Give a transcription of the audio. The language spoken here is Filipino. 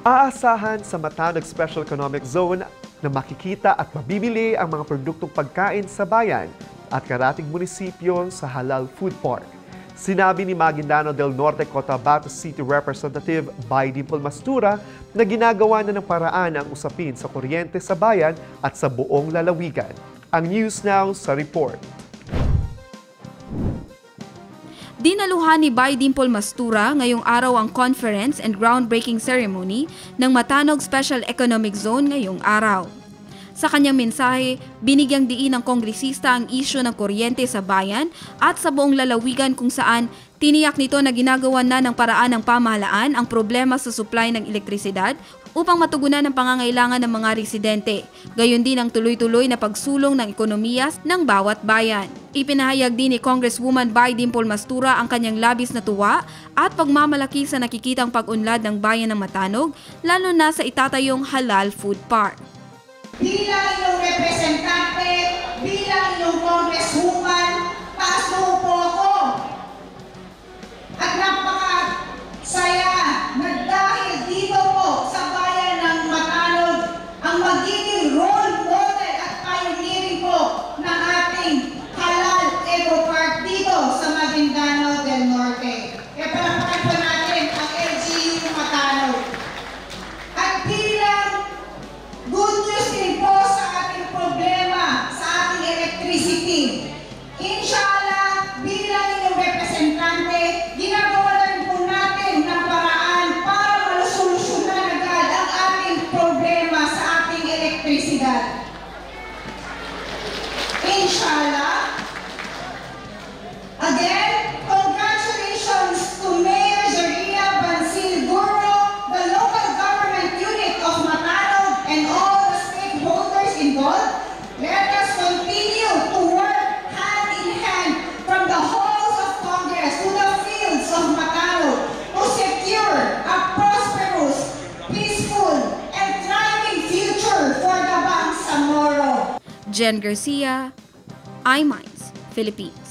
Aasahan sa Matanog Special Economic Zone na makikita at mabibili ang mga produktong pagkain sa bayan at karating munisipyo sa Halal Food Park. Sinabi ni Maguindano del Norte Cotabato City Representative Bay Dimple Mastura na ginagawa na ng paraan ang usapin sa kuryente sa bayan at sa buong lalawigan. Ang News Now sa report. Dinaluhan ni Bay Dimple Mastura ngayong araw ang conference and groundbreaking ceremony ng Matanog Special Economic Zone ngayong araw. Sa kanyang mensahe, binigyang diin ng kongresista ang isyu ng kuryente sa bayan at sa buong lalawigan kung saan tiniyak nito na ginagawa na ng paraan ng pamahalaan ang problema sa supply ng elektrisidad upang matugunan ang pangangailangan ng mga residente. Gayon din ang tuloy-tuloy na pagsulong ng ekonomiya ng bawat bayan. Ipinahayag din ni Congresswoman Bay Dimple Mastura ang kanyang labis na tuwa at pagmamalaki sa nakikitang pag-unlad ng bayan ng Matanog, lalo na sa itatayong Halal Food Park. Bilang inyong representante, bilang inyong congresswoman, taas mo po ako. At napakasaya na dahil dito po sa bayan ng Matanog ang magiging role model at pioneering po ng ating Halal Eco Park dito sa Maguindano del Norte. Kaya palapakan po natin ang LGU Matanog. At bilang good news din po sa ating problema, sa ating electricity. Inshallah, bilang inyong representante, ginagawa na rin po natin ng paraan para malusolusyonan agad ang ating problema sa ating elektrisidad. Inshallah. Again, congratulations to Mayor Zaria Bansil Guro, the local government unit of Matanog, and all the stakeholders involved. Let us continue to work hand in hand from the halls of Congress to the fields of Matanog to secure a prosperous, peaceful, and thriving future for the Bangsamoro. Jen Garcia, iMinds, Philippines.